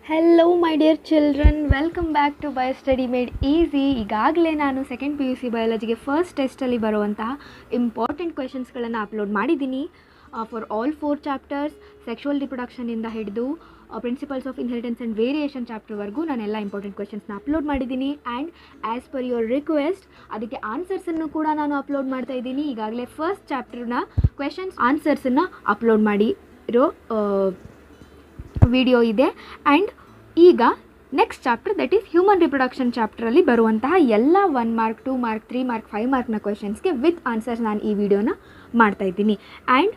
Hello my dear children, welcome back to bio study made easy. ಈಗಾಗಲೇ ನಾನು second PUC ಬಯಾಲಜಿಗೆ first ಟೆಸ್ಟಲ್ಲಿ ಬರುವಂತಹ ಇಂಪಾರ್ಟೆಂಟ್ ಕ್ವೆಶನ್ಸ್ಗಳನ್ನು ಅಪ್ಲೋಡ್ ಮಾಡಿದ್ದೀನಿ. ಫಾರ್ ಆಲ್ 4 ಚಾಪ್ಟರ್ಸ್, ಸೆಕ್ಷುವಲ್ ರಿಪ್ರೊಡಕ್ಷನಿಂದ ಹಿಡಿದು principles of inheritance and variation ಚಾಪ್ಟರ್ವರೆಗೂ ನಾನೆಲ್ಲ ಇಂಪಾರ್ಟೆಂಟ್ ಕ್ವೆಶನ್ಸ್ನ ಅಪ್ಲೋಡ್ ಮಾಡಿದ್ದೀನಿ. And as per your request ಅದಕ್ಕೆ ಆನ್ಸರ್ಸನ್ನು ಕೂಡ ನಾನು ಅಪ್ಲೋಡ್ ಮಾಡ್ತಾ ಇದ್ದೀನಿ. ಈಗಾಗಲೇ ಫಸ್ಟ್ ಚಾಪ್ಟರ್ನ ಕ್ವೆಶನ್ಸ್ ಆನ್ಸರ್ಸನ್ನು ಅಪ್ಲೋಡ್ ಮಾಡಿರೋ ವಿಡಿಯೋ ಇದೆ. ಆ್ಯಂಡ್ ಈಗ next chapter, that is human reproduction ಚಾಪ್ಟರಲ್ಲಿ ಬರುವಂತಹ ಎಲ್ಲ 1 ಮಾರ್ಕ್ 2 ಮಾರ್ಕ್ 3 ಮಾರ್ಕ್ 5 ಮಾರ್ಕ್ನ ಕ್ವೆಶನ್ಸ್ಗೆ ವಿತ್ ಆನ್ಸರ್ಸ್ ನಾನು ಈ ವಿಡಿಯೋನ ಮಾಡ್ತಾ ಇದ್ದೀನಿ. And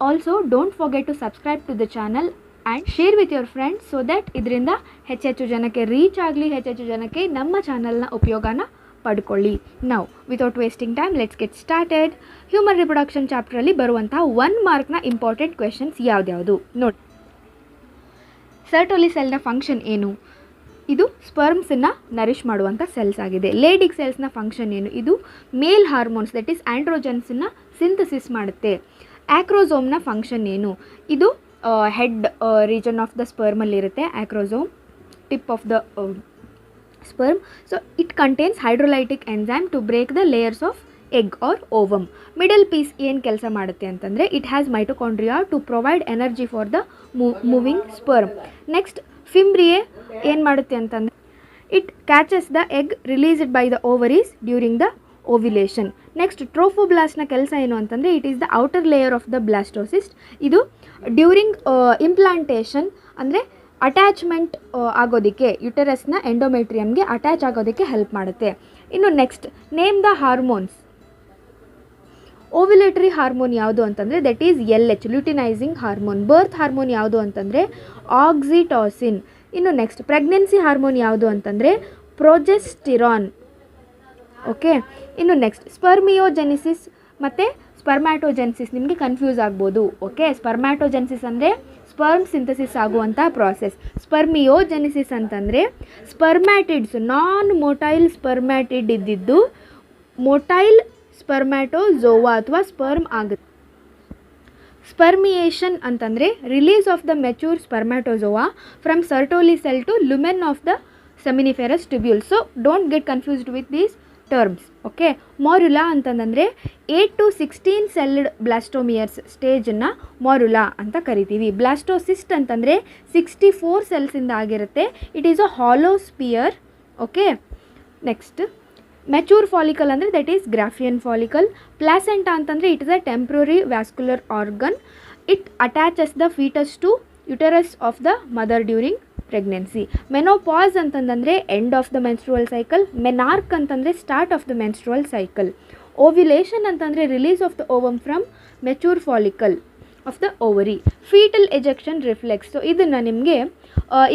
also don't forget to subscribe to the channel and share with your friends so that ಇದರಿಂದ ಹೆಚ್ಚೆಚ್ಚು ಜನಕ್ಕೆ ರೀಚ್ ಆಗಲಿ, ಹೆಚ್ಚೆಚ್ಚು ಜನಕ್ಕೆ ನಮ್ಮ ಚಾನಲ್ನ ಉಪಯೋಗನ ಪಡ್ಕೊಳ್ಳಿ. ನಾವು without wasting time let's get started. Human reproduction ಚಾಪ್ಟರಲ್ಲಿ ಬರುವಂತಹ 1 ಮಾರ್ಕ್ನ ಇಂಪಾರ್ಟೆಂಟ್ ಕ್ವೆಶನ್ಸ್ ಯಾವ್ದ್ಯಾವುದು ನೋಡಿ. ಸರ್ಟೋಲಿ ಸೆಲ್ನ ಫಂಕ್ಷನ್ ಏನು? ಇದು ಸ್ಪರ್ಮ್ಸನ್ನು ನರಿಷ್ ಮಾಡುವಂಥ ಸೆಲ್ಸ್ ಆಗಿದೆ. ಲೇಡಿಗ್ ಸೆಲ್ಸ್ನ ಫಂಕ್ಷನ್ ಏನು? ಇದು ಮೇಲ್ ಹಾರ್ಮೋನ್ಸ್ ದಟ್ ಈಸ್ ಆ್ಯಂಡ್ರೋಜನ್ಸನ್ನು ಸಿಂಥಸಿಸ್ ಮಾಡುತ್ತೆ. ಆ್ಯಕ್ರೋಸೋಮ್ನ ಫಂಕ್ಷನ್ ಏನು? ಇದು ಹೆಡ್ ರೀಜನ್ ಆಫ್ ದ ಸ್ಪರ್ಮಲ್ಲಿರುತ್ತೆ acrosome, tip of the sperm. So it contains hydrolytic enzyme to break the layers of egg or ovum. Middle piece ಏನು ಕೆಲಸ ಮಾಡುತ್ತೆ ಅಂತಂದರೆ it has mitochondria to provide energy for the moving sperm. Next fimbriae ಏನು ಮಾಡುತ್ತೆ ಅಂತಂದರೆ it catches the egg released by the ovaries during the ovulation. Next ಟ್ರೋಫೋಬ್ಲಾಸ್ಟ್ನ ಕೆಲಸ ಏನು ಅಂತಂದರೆ it is the outer layer of the blastocyst. ಇದು during implantation ಅಂದರೆ attachment ಆಗೋದಕ್ಕೆ, ಯುಟೆರಸ್ನ ಎಂಡೋಮೆಟ್ರಿಯಮ್ಗೆ ಅಟ್ಯಾಚ್ ಆಗೋದಕ್ಕೆ ಹೆಲ್ಪ್ ಮಾಡುತ್ತೆ. ಇನ್ನು next name the hormones. Ovulatory hormone ಯಾವುದು ಅಂತಂದರೆ that is LH, luteinizing hormone. Birth hormone ಯಾವುದು ಅಂತಂದರೆ ಆಕ್ಸಿಟಾಸಿನ್. ಇನ್ನು ನೆಕ್ಸ್ಟ್ ಪ್ರೆಗ್ನೆನ್ಸಿ ಹಾರ್ಮೋನ್ ಯಾವುದು ಅಂತಂದರೆ ಪ್ರೊಜೆಸ್ಟಿರಾನ್. ಓಕೆ, ಇನ್ನು ನೆಕ್ಸ್ಟ್ ಸ್ಪರ್ಮಿಯೋಜೆನಿಸಿಸ್ ಮತ್ತು ಸ್ಪರ್ಮ್ಯಾಟೋಜೆನಿಸಿಸ್ ನಿಮಗೆ ಕನ್ಫ್ಯೂಸ್ ಆಗ್ಬೋದು. ಓಕೆ, ಸ್ಪರ್ಮ್ಯಾಟೋಜೆನಿಸಿಸ್ ಅಂದರೆ ಸ್ಪರ್ಮ್ ಸಿಂಥಸಿಸ್ ಆಗುವಂಥ ಪ್ರಾಸೆಸ್. ಸ್ಪರ್ಮಿಯೋಜೆನಿಸಿಸ್ ಅಂತಂದರೆ ಸ್ಪರ್ಮ್ಯಾಟಿಡ್ಸ್, ನಾನ್ ಮೊಟೈಲ್ ಸ್ಪರ್ಮ್ಯಾಟಿಡ್ ಇದ್ದಿದ್ದು ಮೊಟೈಲ್ ಸ್ಪರ್ಮ್ಯಾಟೋಝೋವಾ ಅಥವಾ ಸ್ಪರ್ಮ್ ಆಗುತ್ತೆ. ಸ್ಪರ್ಮಿಯೇಷನ್ ಅಂತಂದರೆ release of the mature spermatozoa from Sertoli cell to lumen of the seminiferous tubule. So don't get confused with these terms. Okay, morula ಅಂತಂದರೆ 8 to 16 celled blastomeres ಸ್ಟೇಜನ್ನು morula ಅಂತ ಕರಿತೀವಿ. Blastocyst ಅಂತಂದರೆ 64 ಸೆಲ್ಸಿಂದ ಆಗಿರುತ್ತೆ. It is a hollow sphere. Okay, next mature follicle ಅಂದರೆ that is Graafian follicle. Placenta ಅಂತಂದರೆ it is a temporary vascular organ. It attaches the foetus to uterus of the mother during pregnancy. Menopause ಅಂತಂದರೆ end of the menstrual cycle. Menarche ಅಂತಂದರೆ start of the menstrual cycle. Ovulation ಅಂತಂದರೆ release of the ovum from mature follicle of the ovary. Foetal ejection reflex. So ಇದನ್ನು ನಿಮಗೆ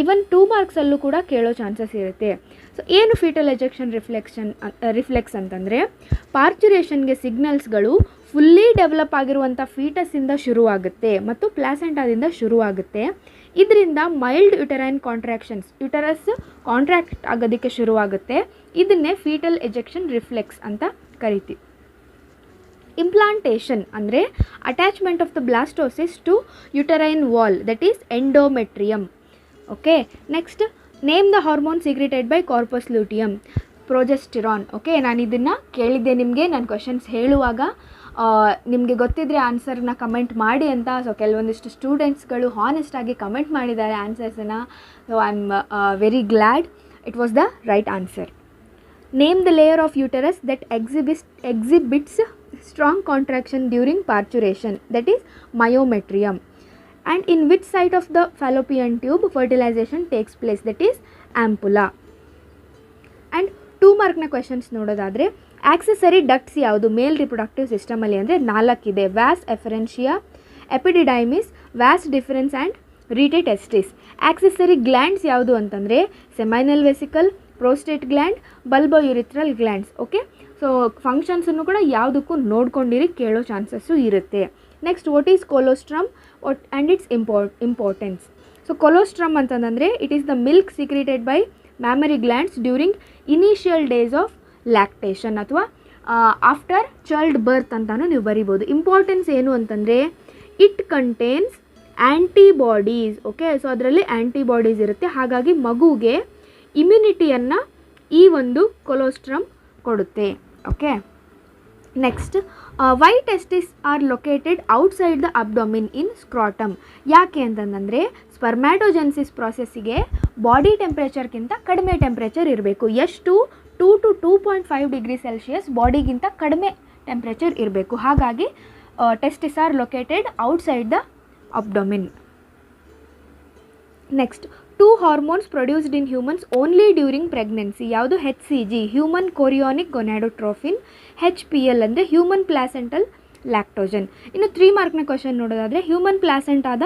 ಇವನ್ 2 ಮಾರ್ಕ್ಸಲ್ಲೂ ಕೂಡ ಕೇಳೋ chances ಇರುತ್ತೆ. So ಏನು foetal ejection reflex ಅಂತಂದರೆ ಪಾರ್ಚುರೇಷನ್ಗೆ ಸಿಗ್ನಲ್ಸ್ಗಳು fully develop ಆಗಿರುವಂಥ ಫೀಟಸ್ಸಿಂದ ಶುರುವಾಗುತ್ತೆ ಮತ್ತು ಪ್ಲಾಸೆಂಟಾದಿಂದ ಶುರುವಾಗುತ್ತೆ. ಇದರಿಂದ ಮೈಲ್ಡ್ ಯುಟೆರೈನ್ ಕಾಂಟ್ರಾಕ್ಷನ್ಸ್, ಯುಟೆರಸ್ ಕಾಂಟ್ರಾಕ್ಟ್ ಆಗೋದಕ್ಕೆ ಶುರುವಾಗುತ್ತೆ. ಇದನ್ನೇ ಫೀಟಲ್ ಎಜೆಕ್ಷನ್ ರಿಫ್ಲೆಕ್ಸ್ ಅಂತ ಕರಿತೀವಿ. ಇಂಪ್ಲಾಂಟೇಷನ್ ಅಂದರೆ attachment of the blastocyst to uterine wall that is endometrium. Okay, next name the hormone secreted by corpus luteum. Progesterone. Okay, ನಾನು ಇದನ್ನು ಕೇಳಿದ್ದೆ ನಿಮಗೆ ನಾನು ಕ್ವೆಶನ್ಸ್ ಹೇಳುವಾಗ. ನಿಮಗೆ ಗೊತ್ತಿದ್ದರೆ ಆನ್ಸರ್ನ ಕಮೆಂಟ್ ಮಾಡಿ ಅಂತ. ಸೊ ಕೆಲವೊಂದಿಷ್ಟು ಸ್ಟೂಡೆಂಟ್ಸ್ಗಳು ಹಾನೆಸ್ಟಾಗಿ ಕಮೆಂಟ್ ಮಾಡಿದ್ದಾರೆ ಆನ್ಸರ್ಸನ್ನು. So I am very glad. It was the right answer. Name the layer of uterus that exhibits strong contraction during parturition that is myometrium. And in which site of the fallopian tube fertilization takes place that is ampulla. And 2 ಮಾರ್ಕ್ನ questions ನೋಡೋದಾದರೆ accessory ducts ಯಾವುದು male reproductive ಸಿಸ್ಟಮಲ್ಲಿ ಅಂದರೆ 4 ಇದೆ. Vas efferentia, epididymis, vas deferens and rete testis. Accessory glands ಯಾವುದು ಅಂತಂದರೆ seminal vesicle, prostate gland, bulbourethral glands. Okay, so ಫಂಕ್ಷನ್ಸನ್ನು ಕೂಡ ಯಾವುದಕ್ಕೂ ನೋಡ್ಕೊಂಡಿರಿ, ಕೇಳೋ ಚಾನ್ಸಸ್ಸು ಇರುತ್ತೆ. Next what is colostrum and its importance. So colostrum ಅಂತಂದರೆ it is the milk secreted by mammary glands during initial days of lactation ಅಥವಾ after child ಬರ್ತ್ ಅಂತಲೂ ನೀವು ಬರಿಬೋದು. ಇಂಪಾರ್ಟೆನ್ಸ್ ಏನು ಅಂತಂದರೆ it contains antibodies. Okay, so ಅದರಲ್ಲಿ antibodies ಇರುತ್ತೆ. ಹಾಗಾಗಿ ಮಗುಗೆ ಇಮ್ಯುನಿಟಿಯನ್ನು ಈ ಒಂದು ಕೊಲೋಸ್ಟ್ರಮ್ ಕೊಡುತ್ತೆ. Okay, next why testis are located outside the abdomen in scrotum. ಯಾಕೆ ಅಂತಂದರೆ ಸ್ಪರ್ಮ್ಯಾಟೋಜೆನ್ಸಿಸ್ ಪ್ರಾಸೆಸ್ಸಿಗೆ ಬಾಡಿ ಟೆಂಪ್ರೇಚರ್ಗಿಂತ ಕಡಿಮೆ ಟೆಂಪ್ರೇಚರ್ ಇರಬೇಕು. ಎಷ್ಟು? 2 to 2.5 ಡಿಗ್ರಿ ಸೆಲ್ಸಿಯಸ್ ಬಾಡಿಗಿಂತ ಕಡಿಮೆ ಟೆಂಪ್ರೇಚರ್ ಇರಬೇಕು. ಹಾಗಾಗಿ testis are located outside the abdomen. Next, 2 hormones produced in humans only during pregnancy. ಯಾವುದು? HCG human chorionic gonadotropin, HPL ಅಂದರೆ ಹ್ಯೂಮನ್ ಪ್ಲಾಸೆಂಟಲ್ ಲ್ಯಾಕ್ಟೋಜನ್. ಇನ್ನು 3 ಮಾರ್ಕ್ನ ಕ್ವಶನ್ ನೋಡೋದಾದರೆ ಹ್ಯೂಮನ್ ಪ್ಲಾಸೆಂಟಾದ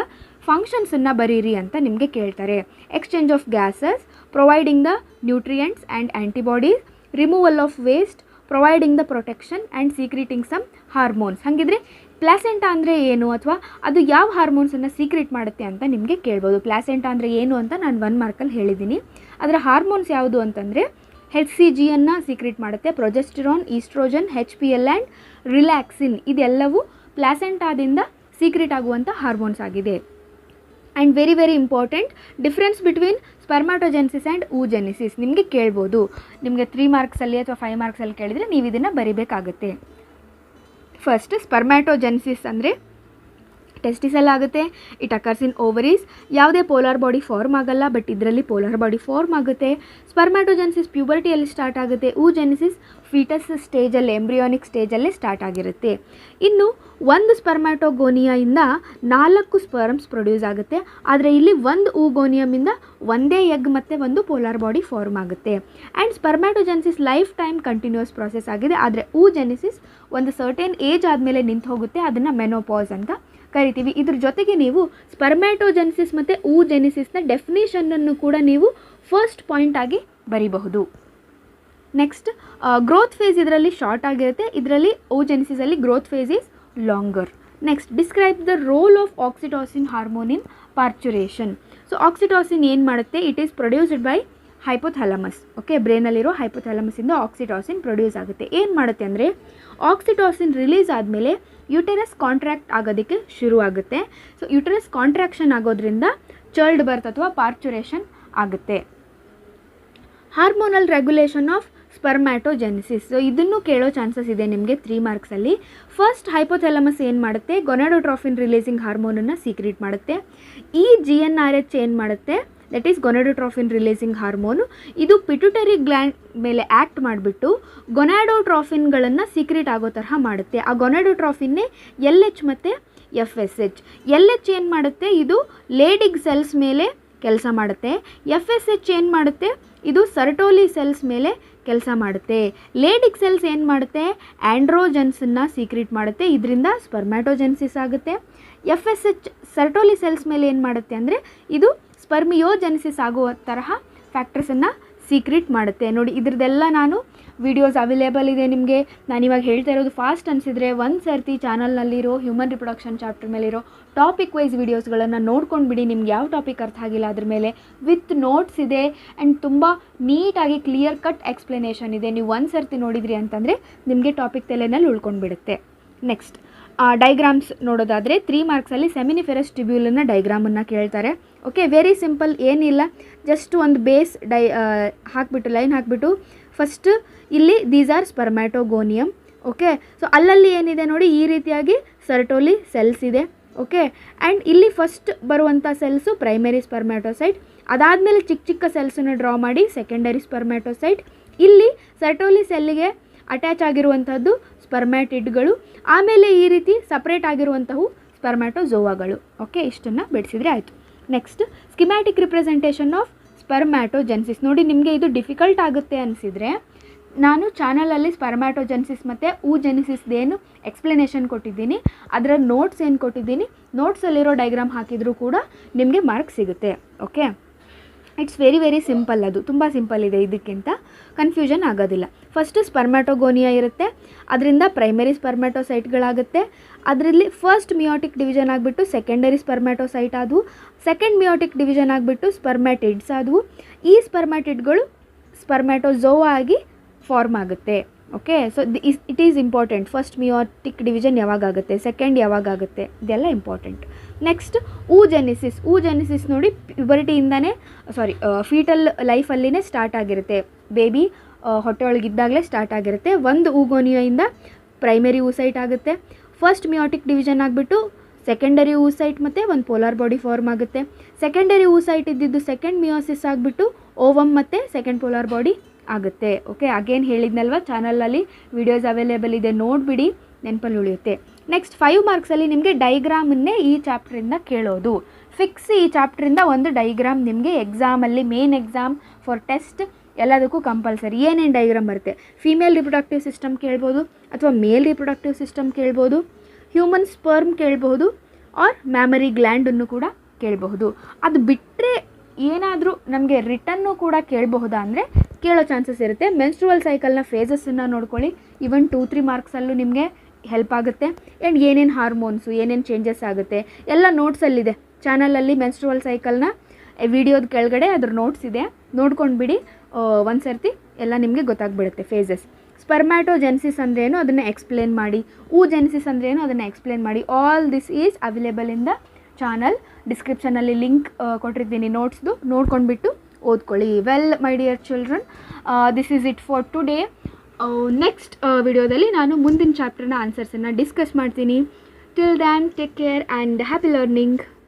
ಫಂಕ್ಷನ್ಸನ್ನು ಬರೀರಿ ಅಂತ ನಿಮಗೆ ಕೇಳ್ತಾರೆ. Exchange of gases, providing the nutrients and antibodies, removal of waste, providing the protection and secreting some hormones. ಹಾಗಿದ್ರೆ placenta ಅಂದರೆ ಏನು ಅಥವಾ ಅದು ಯಾವ ಹಾರ್ಮೋನ್ಸನ್ನು ಸೀಕ್ರೆಟ್ ಮಾಡುತ್ತೆ ಅಂತ ನಿಮಗೆ ಕೇಳ್ಬೋದು. ಪ್ಲಾಸೆಂಟಾ ಅಂದರೆ ಏನು ಅಂತ ನಾನು 1 ಮಾರ್ಕಲ್ಲಿ ಹೇಳಿದ್ದೀನಿ. ಅದರ ಹಾರ್ಮೋನ್ಸ್ ಯಾವುದು ಅಂತಂದರೆ HCGಯನ್ನು ಸೀಕ್ರೆಟ್ ಮಾಡುತ್ತೆ, progesterone, oestrogen, HPL and relaxin. ಇದೆಲ್ಲವೂ ಪ್ಲಾಸೆಂಟಾದಿಂದ ಸೀಕ್ರೆಟ್ ಆಗುವಂಥ ಹಾರ್ಮೋನ್ಸ್ ಆಗಿದೆ. And very very important, difference between spermatogenesis and oogenesis ನಿಮಗೆ ಕೇಳ್ಬೋದು. ನಿಮಗೆ 3 ಮಾರ್ಕ್ಸಲ್ಲಿ ಅಥವಾ 5 ಮಾರ್ಕ್ಸಲ್ಲಿ ಕೇಳಿದರೆ ನೀವು ಇದನ್ನು ಬರಿಬೇಕಾಗುತ್ತೆ. ಫಸ್ಟ್, ಸ್ಪರ್ಮ್ಯಾಟೋಜೆನ್ಸಿಸ್ ಅಂದರೆ ಟೆಸ್ಟಿಸಲ್ಲಿ ಆಗುತ್ತೆ. It occurs in ovaries. ಯಾವುದೇ ಪೋಲಾರ್ ಬಾಡಿ ಫಾರ್ಮ್ ಆಗಲ್ಲ, ಬಟ್ ಇದರಲ್ಲಿ ಪೋಲಾರ್ ಬಾಡಿ ಫಾರ್ಮ್ ಆಗುತ್ತೆ. ಸ್ಪರ್ಮ್ಯಾಟೋಜೆನ್ಸಿಸ್ ಪ್ಯೂಬರ್ಟಿಯಲ್ಲಿ ಸ್ಟಾರ್ಟ್ ಆಗುತ್ತೆ. oogenesis ಫೀಟಸ್ ಸ್ಟೇಜಲ್ಲಿ, ಎಂಬ್ರಿಯಾನಿಕ್ ಸ್ಟೇಜಲ್ಲಿ ಸ್ಟಾರ್ಟ್ ಆಗಿರುತ್ತೆ. ಇನ್ನು ಒಂದು ಸ್ಪರ್ಮ್ಯಾಟೋಗೋನಿಯಿಂದ 4 ಸ್ಪರ್ಮ್ಸ್ ಪ್ರೊಡ್ಯೂಸ್ ಆಗುತ್ತೆ. ಆದರೆ ಇಲ್ಲಿ ಒಂದು oogoನಿಯಮಿಂದ ಒಂದೇ ಎಗ್ ಮತ್ತು ಒಂದು ಪೋಲಾರ್ ಬಾಡಿ ಫಾರ್ಮ್ ಆಗುತ್ತೆ. And spermatogenesis life time continues process ಆಗಿದೆ. ಆದರೆ oogenesis ಒಂದು ಸರ್ಟೇನ್ ಏಜ್ ಆದಮೇಲೆ ನಿಂತು ಹೋಗುತ್ತೆ. ಅದನ್ನು ಮೆನೋಪಾಸ್ ಅಂತ ಕರಿತೀವಿ. ಇದ್ರ ಜೊತೆಗೆ ನೀವು ಸ್ಪರ್ಮ್ಯಾಟೋಜೆನ್ಸಿಸ್ ಮತ್ತು oogenesisನ ಡೆಫಿನೇಷನನ್ನು ಕೂಡ ನೀವು ಫಸ್ಟ್ ಪಾಯಿಂಟ್ ಆಗಿ ಬರೀಬಹುದು. ನೆಕ್ಸ್ಟ್, ಗ್ರೋತ್ ಫೇಸ್ ಇದರಲ್ಲಿ ಶಾರ್ಟ್ ಆಗಿರುತ್ತೆ. ಇದರಲ್ಲಿ oogenesisಲ್ಲಿ growth phase is longer. Next, describe the role of oxytocin hormone in parturition. So oxytocin ಏನು ಮಾಡುತ್ತೆ? It is produced by hypothalamus. Okay, ಬ್ರೈನಲ್ಲಿರೋ ಹೈಪೋಥಾಲಮಸ್ಸಿಂದ ಆಕ್ಸಿಟೋಸಿನ್ ಪ್ರೊಡ್ಯೂಸ್ ಆಗುತ್ತೆ. ಏನು ಮಾಡುತ್ತೆ ಅಂದರೆ ಆಕ್ಸಿಟೋಸಿನ್ ರಿಲೀಸ್ ಆದಮೇಲೆ ಯುಟೆರಸ್ ಕಾಂಟ್ರಾಕ್ಟ್ ಆಗೋದಕ್ಕೆ ಶುರುವಾಗುತ್ತೆ. ಸೊ ಯುಟೆರಸ್ ಕಾಂಟ್ರಾಕ್ಷನ್ ಆಗೋದ್ರಿಂದ ಚೈಲ್ಡ್ ಬರ್ತ್ ಅಥವಾ ಪಾರ್ಚುರೇಷನ್ ಆಗುತ್ತೆ. Hormonal regulation of spermatogenesis. So ಇದನ್ನು ಕೇಳೋ ಚಾನ್ಸಸ್ ಇದೆ ನಿಮಗೆ 3 ಮಾರ್ಕ್ಸಲ್ಲಿ. ಫಸ್ಟ್, ಹೈಪೋಥಾಲಮಸ್ ಏನು ಮಾಡುತ್ತೆ? ಗೊನಾಡೋಟ್ರೋಫಿನ್ ರಿಲೀಸಿಂಗ್ ಹಾರ್ಮೋನನ್ನು ಸೀಕ್ರೆಟ್ ಮಾಡುತ್ತೆ. ಈ GnRH ಏನು ಮಾಡುತ್ತೆ? That is gonadotropin releasing hormone. ಇದು ಪಿಟ್ಯುಟರಿ ಗ್ಲ್ಯಾಂಡ್ ಮೇಲೆ ಆ್ಯಕ್ಟ್ ಮಾಡಿಬಿಟ್ಟು ಗೊನಾಡೋಟ್ರೋಫಿನ್ಗಳನ್ನು ಸೀಕ್ರೆಟ್ ಆಗೋ ತರಹ ಮಾಡುತ್ತೆ. ಆ ಗೊನಾಡೋಟ್ರೋಫಿನ್ನೇ LH ಮತ್ತು FSH. LH ಏನು ಮಾಡುತ್ತೆ? ಇದು ಲೇಡಿಗ್ ಸೆಲ್ಸ್ ಮೇಲೆ ಕೆಲಸ ಮಾಡುತ್ತೆ. FSH ಏನು ಮಾಡುತ್ತೆ? ಇದು ಸರ್ಟೋಲಿ ಸೆಲ್ಸ್ ಮೇಲೆ ಕೆಲಸ ಮಾಡುತ್ತೆ. ಲೇಡಿಗ್ ಸೆಲ್ಸ್ ಏನು ಮಾಡುತ್ತೆ? ಆ್ಯಂಡ್ರೋಜನ್ಸನ್ನು ಸೀಕ್ರೆಟ್ ಮಾಡುತ್ತೆ. ಇದರಿಂದ ಸ್ಪರ್ಮ್ಯಾಟೋಜೆನ್ಸಿಸ್ ಆಗುತ್ತೆ. FSH ಸರ್ಟೋಲಿ ಸೆಲ್ಸ್ ಮೇಲೆ ಏನು ಮಾಡುತ್ತೆ ಅಂದರೆ ಇದು ಸ್ಪರ್ಮಿಯೋಜೆನಿಸಿಸ್ ಆಗುವ ತರಹ ಫ್ಯಾಕ್ಟರ್ಸನ್ನು ಸೀಕ್ರೆಟ್ ಮಾಡುತ್ತೆ. ನೋಡಿ, ಇದ್ರದ್ದೆಲ್ಲ ನಾನು ವಿಡಿಯೋಸ್ ಅವೈಲೇಬಲ್ ಇದೆ ನಿಮಗೆ. ನಾನಿವಾಗ ಹೇಳ್ತಾ ಇರೋದು ಫಾಸ್ಟ್ ಅನಿಸಿದರೆ ಒಂದು ಸರ್ತಿ ಚಾನಲ್ನಲ್ಲಿರೋ ಹ್ಯೂಮನ್ ರಿಪ್ರೊಡಕ್ಷನ್ ಚಾಪ್ಟರ್ ಮೇಲಿರೋ ಟಾಪಿಕ್ ವೈಸ್ ವೀಡಿಯೋಸ್ಗಳನ್ನು ನೋಡ್ಕೊಂಡ್ಬಿಡಿ. ನಿಮ್ಗೆ ಯಾವ ಟಾಪಿಕ್ ಅರ್ಥ ಆಗಿಲ್ಲ ಅದ್ರ ಮೇಲೆ ವಿತ್ ನೋಟ್ಸ್ ಇದೆ ಆ್ಯಂಡ್ ತುಂಬ ನೀಟಾಗಿ ಕ್ಲಿಯರ್ ಕಟ್ ಎಕ್ಸ್ಪ್ಲನೇಷನ್ ಇದೆ. ನೀವು ಒಂದು ಸರ್ತಿ ನೋಡಿದ್ರಿ ಅಂತಂದರೆ ನಿಮಗೆ ಟಾಪಿಕ್ ತಲೆನಲ್ಲಿ ಉಳ್ಕೊಂಡ್ಬಿಡುತ್ತೆ. ನೆಕ್ಸ್ಟ್, ಡೈಗ್ರಾಮ್ಸ್ ನೋಡೋದಾದರೆ 3 ಮಾರ್ಕ್ಸಲ್ಲಿ ಸೆಮಿನಿಫೆರಸ್ ಟ್ಯೂಬ್ಯೂಲನ್ನ ಡೈಗ್ರಾಮನ್ನು ಕೇಳ್ತಾರೆ. ಓಕೆ, ವೆರಿ ಸಿಂಪಲ್, ಏನಿಲ್ಲ, ಜಸ್ಟ್ ಒಂದು ಬೇಸ್ ಹಾಕಿಬಿಟ್ಟು ಲೈನ್ ಹಾಕಿಬಿಟ್ಟು ಫಸ್ಟ್ ಇಲ್ಲಿ ದೀಸ್ ಆರ್ ಸ್ಪರ್ಮ್ಯಾಟೋಗೋನಿಯಮ್. ಓಕೆ, ಸೊ ಅಲ್ಲಲ್ಲಿ ಏನಿದೆ ನೋಡಿ, ಈ ರೀತಿಯಾಗಿ ಸರ್ಟೋಲಿ ಸೆಲ್ಸ್ ಇದೆ. ಓಕೆ, ಆ್ಯಂಡ್ ಇಲ್ಲಿ ಫಸ್ಟ್ ಬರುವಂಥ ಸೆಲ್ಸು ಪ್ರೈಮರಿ ಸ್ಪರ್ಮ್ಯಾಟೋಸೈಟ್. ಅದಾದಮೇಲೆ ಚಿಕ್ಕ ಚಿಕ್ಕ ಸೆಲ್ಸನ್ನು ಡ್ರಾ ಮಾಡಿ ಸೆಕೆಂಡರಿ ಸ್ಪರ್ಮ್ಯಾಟೋಸೈಟ್. ಇಲ್ಲಿ ಸರ್ಟೋಲಿ ಸೆಲ್ಲಿಗೆ ಅಟ್ಯಾಚ್ ಆಗಿರುವಂಥದ್ದು ಸ್ಪರ್ಮ್ಯಾಟಿಡ್ಗಳು. ಆಮೇಲೆ ಈ ರೀತಿ ಸಪ್ರೇಟ್ ಆಗಿರುವಂಥವು ಸ್ಪರ್ಮ್ಯಾಟೋಝೋವಾಗಳು. ಓಕೆ, ಇಷ್ಟನ್ನು ಬಿಡಿಸಿದ್ರೆ ಆಯಿತು. Next, schematic representation of spermatogenesis. ನೋಡಿ, ನಿಮಗೆ ಇದು ಡಿಫಿಕಲ್ಟ್ ಆಗುತ್ತೆ ಅನಿಸಿದರೆ ನಾನು ಚಾನಲಲ್ಲಿ ಸ್ಪರ್ಮ್ಯಾಟೋಜೆನ್ಸಿಸ್ ಮತ್ತು oogenesisದೇನು ಎಕ್ಸ್ಪ್ಲನೇಷನ್ ಕೊಟ್ಟಿದ್ದೀನಿ, ಅದರ ನೋಟ್ಸ್ ಏನು ಕೊಟ್ಟಿದ್ದೀನಿ, ನೋಟ್ಸಲ್ಲಿರೋ ಡೈಗ್ರಾಮ್ ಹಾಕಿದರೂ ಕೂಡ ನಿಮಗೆ ಮಾರ್ಕ್ಸ್ ಸಿಗುತ್ತೆ. Okay, it's very very simple. ಅದು ತುಂಬ ಸಿಂಪಲ್ ಇದೆ, ಇದಕ್ಕಿಂತ ಕನ್ಫ್ಯೂಷನ್ ಆಗೋದಿಲ್ಲ. ಫಸ್ಟು ಸ್ಪರ್ಮ್ಯಾಟೋಗೋನಿಯಾ ಇರುತ್ತೆ, ಅದರಿಂದ ಪ್ರೈಮರಿ ಸ್ಪರ್ಮ್ಯಾಟೋಸೈಟ್ಗಳಾಗುತ್ತೆ. ಅದರಲ್ಲಿ ಫಸ್ಟ್ ಮಿಯೋಟಿಕ್ ಡಿವಿಷನ್ ಆಗಿಬಿಟ್ಟು ಸೆಕೆಂಡರಿ ಸ್ಪರ್ಮ್ಯಾಟೋಸೈಟ್ ಆದವು. ಸೆಕೆಂಡ್ ಮಿಯೋಟಿಕ್ ಡಿವಿಷನ್ ಆಗಿಬಿಟ್ಟು ಸ್ಪರ್ಮ್ಯಾಟಿಡ್ಸ್ ಆದವು. ಈ ಸ್ಪರ್ಮ್ಯಾಟಿಡ್ಗಳು ಸ್ಪರ್ಮ್ಯಾಟೋಝೋವಾ ಆಗಿ ಫಾರ್ಮ್ ಆಗುತ್ತೆ. Okay, so it is important. First meiotic division ಯಾವಾಗುತ್ತೆ, ಸೆಕೆಂಡ್ ಯಾವಾಗುತ್ತೆ, ಇದೆಲ್ಲ ಇಂಪಾರ್ಟೆಂಟ್. ನೆಕ್ಸ್ಟ್ ಊಜೆನಿಸಿಸ್ ನೋಡಿ ಪ್ಯುಬರ್ಟಿಯಿಂದನೇ ಫೀಟಲ್ ಲೈಫಲ್ಲಿನೇ ಸ್ಟಾರ್ಟ್ ಆಗಿರುತ್ತೆ. ಬೇಬಿ ಹೊಟ್ಟೆ ಒಳಗಿದ್ದಾಗಲೇ ಸ್ಟಾರ್ಟ್ ಆಗಿರುತ್ತೆ. ಒಂದು ಊಗೋನಿಯಿಂದ ಪ್ರೈಮರಿ ಊಸೈಟ್ ಆಗುತ್ತೆ. ಫಸ್ಟ್ ಮಿಯೋಟಿಕ್ ಡಿವಿಷನ್ ಆಗಿಬಿಟ್ಟು ಸೆಕೆಂಡರಿ ಊಸೈಟ್ ಮತ್ತು ಒಂದು ಪೋಲಾರ್ ಬಾಡಿ ಫಾರ್ಮ್ ಆಗುತ್ತೆ. ಸೆಕೆಂಡರಿ ಊಸೈಟ್ ಇದ್ದಿದ್ದು ಸೆಕೆಂಡ್ ಮಿಯೋಸಿಸ್ ಆಗಿಬಿಟ್ಟು ಓವಮ್ ಮತ್ತು ಸೆಕೆಂಡ್ ಪೋಲಾರ್ ಬಾಡಿ ಆಗುತ್ತೆ. ಓಕೆ, ಅಗೇನ್ ಹೇಳಿದ್ನಲ್ವ, ಚಾನಲಲ್ಲಿ ವೀಡಿಯೋಸ್ ಅವೈಲೇಬಲ್ ಇದೆ, ನೋಡಿಬಿಡಿ, ನೆನಪಲ್ಲಿ ಉಳಿಯುತ್ತೆ. ನೆಕ್ಸ್ಟ್ 5 ಮಾರ್ಕ್ಸಲ್ಲಿ ನಿಮಗೆ ಡೈಗ್ರಾಮನ್ನೇ ಈ ಚಾಪ್ಟ್ರಿಂದ ಕೇಳೋದು. ಫಿಕ್ಸ್ ಈ ಚಾಪ್ಟ್ರಿಂದ ಒಂದು ಡೈಗ್ರಾಮ್ ನಿಮಗೆ ಎಕ್ಸಾಮಲ್ಲಿ, ಮೇನ್ ಎಕ್ಸಾಮ್ ಫಾರ್ ಟೆಸ್ಟ್ ಎಲ್ಲದಕ್ಕೂ ಕಂಪಲ್ಸರಿ. ಏನೇನು ಡೈಗ್ರಾಮ್ ಬರುತ್ತೆ, ಫೀಮೇಲ್ ರಿಪ್ರೊಡಕ್ಟಿವ್ ಸಿಸ್ಟಮ್ ಕೇಳ್ಬೋದು, ಅಥವಾ ಮೇಲ್ ರಿಪ್ರೊಡಕ್ಟಿವ್ ಸಿಸ್ಟಮ್ ಕೇಳ್ಬೋದು, ಹ್ಯೂಮನ್ ಸ್ಪರ್ಮ್ ಕೇಳಬಹುದು, ಆರ್ ಮ್ಯಾಮರಿ ಗ್ಲ್ಯಾಂಡನ್ನು ಕೂಡ ಕೇಳಬಹುದು. ಅದು ಬಿಟ್ಟರೆ ಏನಾದರೂ ನಮಗೆ ರಿಟನ್ನು ಕೂಡ ಕೇಳಬಹುದಾ ಅಂದರೆ ಕೇಳೋ ಚಾನ್ಸಸ್ ಇರುತ್ತೆ. ಮೆನ್ಸ್ಟ್ರುವಲ್ ಸೈಕಲ್ನ ಫೇಸಸ್ಸನ್ನು ನೋಡ್ಕೊಳ್ಳಿ, ಈವನ್ 2-3 ಮಾರ್ಕ್ಸಲ್ಲೂ ನಿಮಗೆ ಹೆಲ್ಪ್ ಆಗುತ್ತೆ. ಆ್ಯಂಡ್ ಏನೇನು ಹಾರ್ಮೋನ್ಸು, ಏನೇನು ಚೇಂಜಸ್ ಆಗುತ್ತೆ ಎಲ್ಲ ನೋಟ್ಸಲ್ಲಿದೆ ಚಾನಲಲ್ಲಿ. ಮೆನ್ಸ್ಟ್ರುವಲ್ ಸೈಕಲ್ನ ವಿಡಿಯೋದ ಕೆಳಗಡೆ ಅದ್ರ ನೋಟ್ಸ್ ಇದೆ, ನೋಡ್ಕೊಂಡು ಬಿಡಿ, ಒಂದು ಸರ್ತಿ ಎಲ್ಲ ನಿಮಗೆ ಗೊತ್ತಾಗ್ಬಿಡುತ್ತೆ ಫೇಸಸ್. ಸ್ಪರ್ಮ್ಯಾಟೋಜೆನ್ಸಿಸ್ ಅಂದ್ರೇನು ಅದನ್ನು ಎಕ್ಸ್ಪ್ಲೇನ್ ಮಾಡಿ, ಊಜೆನ್ಸಿಸ್ ಅಂದ್ರೇನು ಅದನ್ನು ಎಕ್ಸ್ಪ್ಲೇನ್ ಮಾಡಿ. All this is available in the channel. ಡಿಸ್ಕ್ರಿಪ್ಷನಲ್ಲಿ ಲಿಂಕ್ ಕೊಟ್ಟಿರ್ತೀನಿ ನೋಟ್ಸ್ದು, ನೋಡ್ಕೊಂಡ್ಬಿಟ್ಟು ಓದ್ಕೊಳ್ಳಿ. Well my dear children, this is it for today. ನೆಕ್ಸ್ಟ್ ವಿಡಿಯೋದಲ್ಲಿ ನಾನು ಮುಂದಿನ ಚಾಪ್ಟರ್ನ ಆನ್ಸರ್ಸನ್ನು ಡಿಸ್ಕಸ್ ಮಾಡ್ತೀನಿ. Till then take care and happy learning.